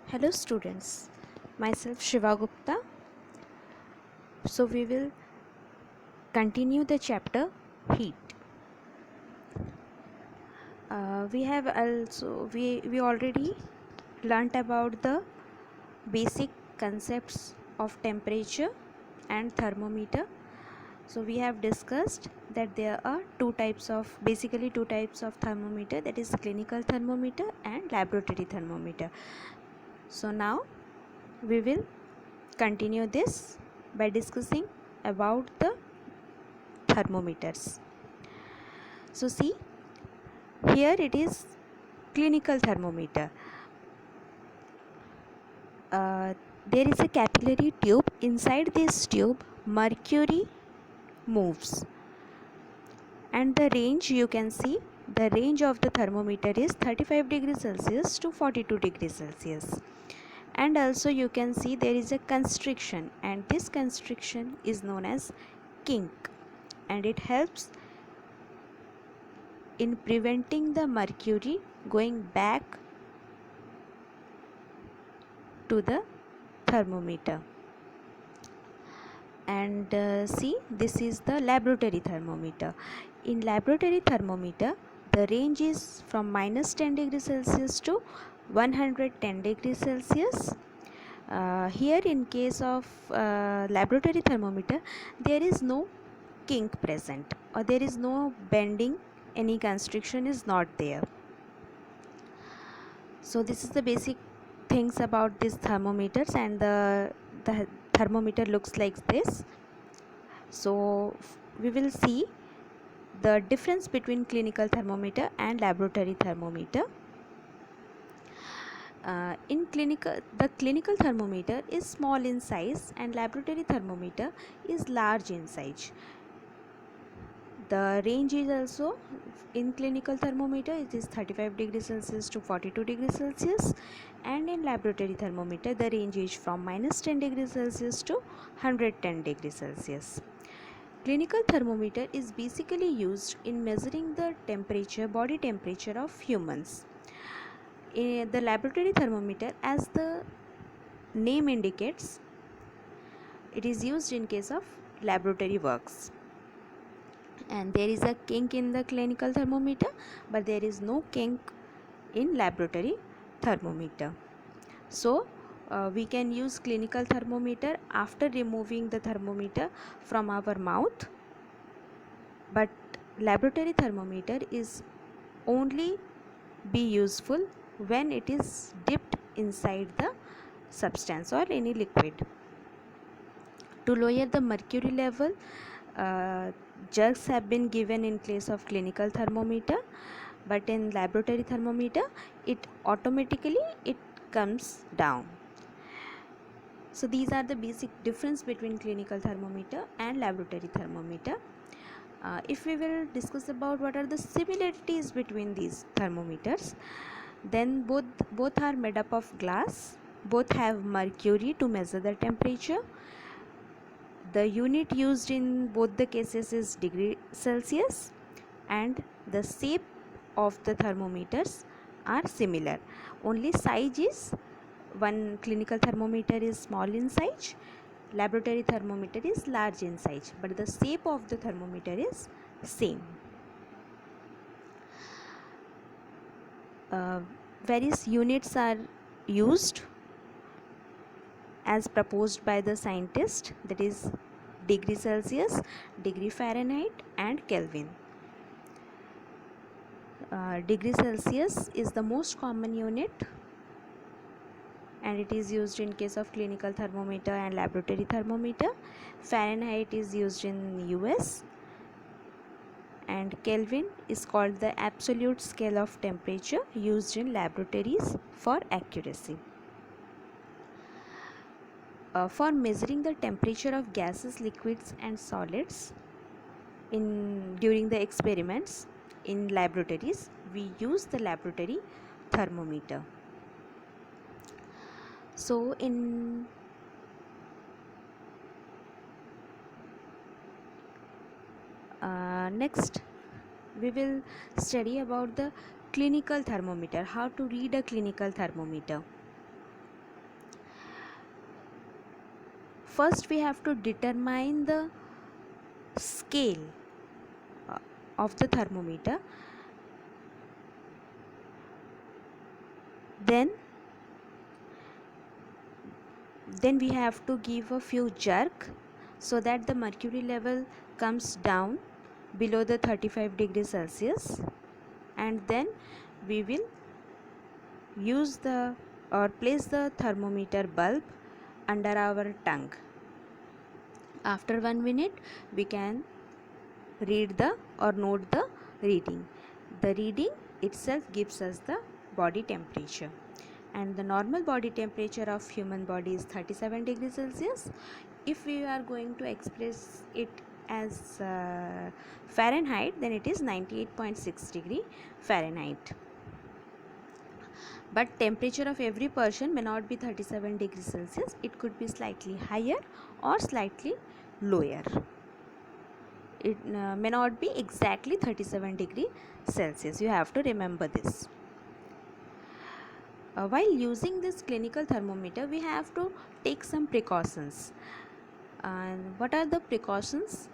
Hello students, myself Shiva Gupta. So we will continue the chapter heat. We already learnt about the basic concepts of temperature and thermometer. So we have discussed that there are two types of thermometer, that is clinical thermometer and laboratory thermometer. So now we will continue this by discussing about the thermometers. So see, here it is clinical thermometer. There is a capillary tube. Inside this tube mercury moves, and the range, you can see the range of the thermometer is 35 degrees Celsius to 42 degrees Celsius. And also you can see there is a constriction, and this constriction is known as kink, and it helps in preventing the mercury going back to the thermometer. And see, this is the laboratory thermometer. In laboratory thermometer, the range is from minus 10 degrees Celsius to 110 degrees Celsius. Here in case of laboratory thermometer, there is no kink present, or there is no bending, any constriction is not there. So this is the basic things about these thermometers, and the thermometer looks like this. So we will see the difference between clinical thermometer and laboratory thermometer. The clinical thermometer is small in size, and laboratory thermometer is large in size. The range is also, in clinical thermometer it is 35 degrees Celsius to 42 degrees Celsius, and in laboratory thermometer the range is from minus 10 degrees Celsius to 110 degrees Celsius. Clinical thermometer is basically used in measuring the temperature, body temperature of humans. The laboratory thermometer, as the name indicates, it is used in case of laboratory works. And there is a kink in the clinical thermometer, but there is no kink in laboratory thermometer. So we can use clinical thermometer after removing the thermometer from our mouth, but laboratory thermometer is only be useful when it is dipped inside the substance or any liquid. To lower the mercury level, jerks have been given in place of clinical thermometer, but in laboratory thermometer it automatically comes down. So these are the basic difference between clinical thermometer and laboratory thermometer. If we will discuss about what are the similarities between these thermometers, then both are made up of glass, both have mercury to measure the temperature. The unit used in both the cases is degree Celsius, and the shape of the thermometers are similar. Only size is, one clinical thermometer is small in size, laboratory thermometer is large in size, but the shape of the thermometer is same. Various units are used as proposed by the scientist, that is degree Celsius, degree Fahrenheit and Kelvin. Degree Celsius is the most common unit, and it is used in case of clinical thermometer and laboratory thermometer. Fahrenheit is used in US, and Kelvin is called the absolute scale of temperature used in laboratories for accuracy. For measuring the temperature of gases, liquids and solids during the experiments in laboratories, we use the laboratory thermometer. So next we will study about the clinical thermometer, how to read a clinical thermometer. first we have to determine the scale of the thermometer. Then we have to give a few jerk so that the mercury level comes down below the 35 degrees Celsius, and then we will use the or place the thermometer bulb under our tongue. After 1 minute we can read the or note the reading. The reading itself gives us the body temperature, and the normal body temperature of human body is 37 degrees Celsius. If we are going to express it as Fahrenheit, then it is 98.6 degree Fahrenheit. But temperature of every person may not be 37 degrees Celsius. It could be slightly higher or slightly lower. It may not be exactly 37 degree Celsius. You have to remember this. While using this clinical thermometer, we have to take some precautions. And what are the precautions?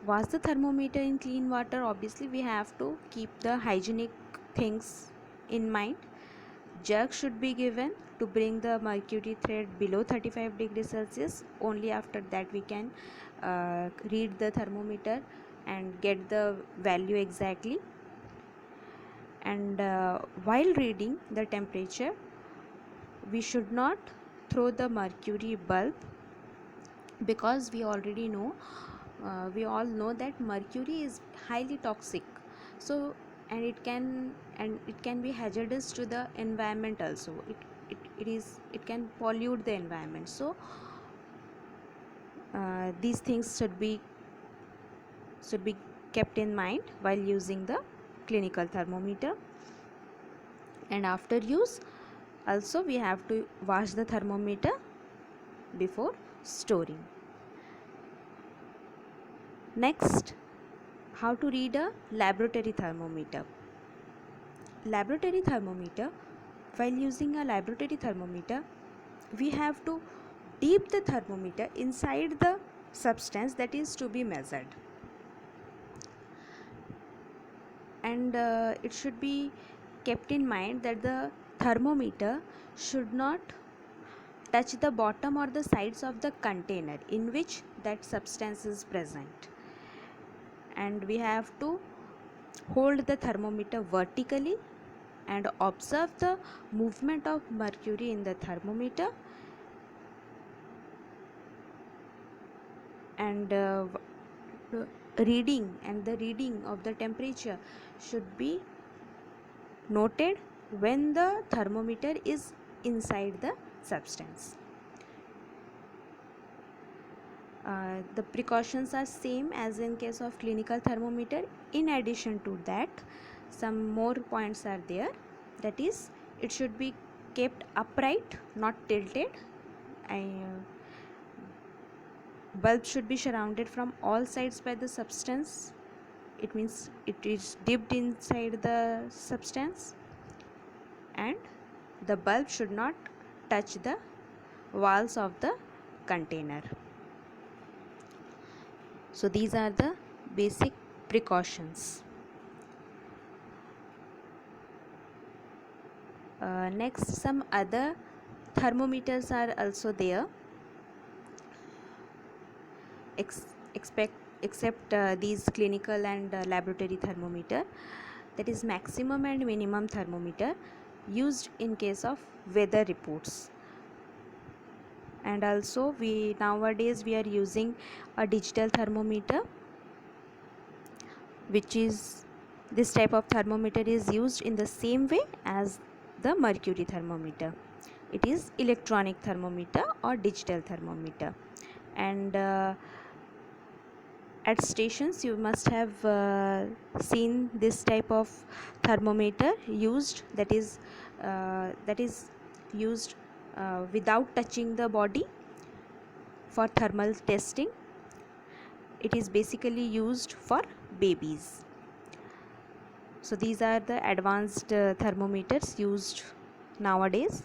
Wash the thermometer in clean water. Obviously, we have to keep the hygienic things in mind. Jerk should be given to bring the mercury thread below 35 degrees Celsius. Only after that we can read the thermometer and get the value exactly. And while reading the temperature, we should not throw the mercury bulb, because we already know, we all know that mercury is highly toxic. So and it can be hazardous to the environment also. It can pollute the environment. So these things should be kept in mind while using the clinical thermometer. And after use also we have to wash the thermometer before storing. Next, how to read a laboratory thermometer. Laboratory thermometer, while using a laboratory thermometer, we have to dip the thermometer inside the substance that is to be measured, and it should be kept in mind that the thermometer should not touch the bottom or the sides of the container in which that substance is present, and we have to hold the thermometer vertically and observe the movement of mercury in the thermometer, and the reading of the temperature should be noted when the thermometer is inside the substance. The precautions are same as in case of clinical thermometer. In addition to that, some more points are there. That is, it should be kept upright, not tilted. Bulb should be surrounded from all sides by the substance. It means it is dipped inside the substance, and the bulb should not touch the walls of the container. So these are the basic precautions. Next, some other thermometers are also there, except these clinical and laboratory thermometer. That is maximum and minimum thermometer, used in case of weather reports. And also nowadays we are using a digital thermometer, which is this type of thermometer is used in the same way as the mercury thermometer. It is electronic thermometer or digital thermometer. And at stations you must have seen this type of thermometer used, that is used without touching the body for thermal testing. It is basically used for babies. So these are the advanced thermometers used nowadays.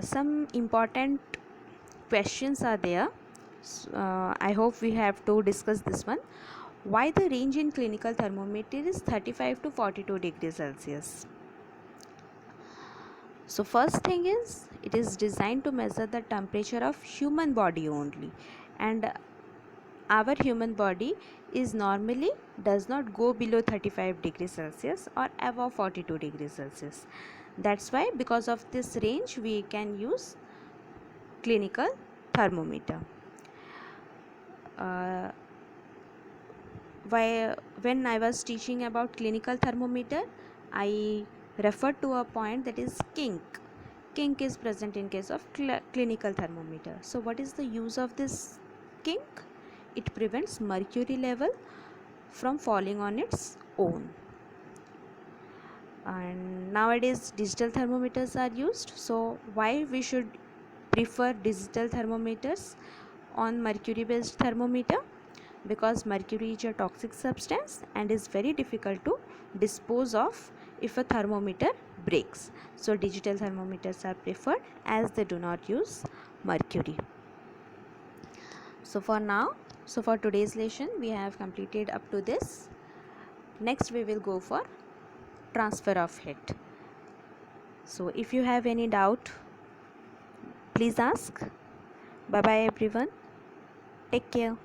some important questions are there. I hope we have to discuss this one. Why the range in clinical thermometer is 35 to 42 degrees Celsius? So first thing is, it is designed to measure the temperature of human body only, and our human body is normally does not go below 35 degrees Celsius or above 42 degrees Celsius. That's why, because of this range, we can use clinical thermometer. When I was teaching about clinical thermometer, I referred to a point, that is kink. Kink is present in case of clinical thermometer. So what is the use of this kink? It prevents mercury level from falling on its own. And nowadays digital thermometers are used. So why we should prefer digital thermometers on mercury based thermometer? Because mercury is a toxic substance and is very difficult to dispose of if a thermometer breaks. So digital thermometers are preferred as they do not use mercury. So for today's lesson we have completed up to this. Next we will go for transfer of heat. So if you have any doubt, please ask. Bye bye everyone. Take care.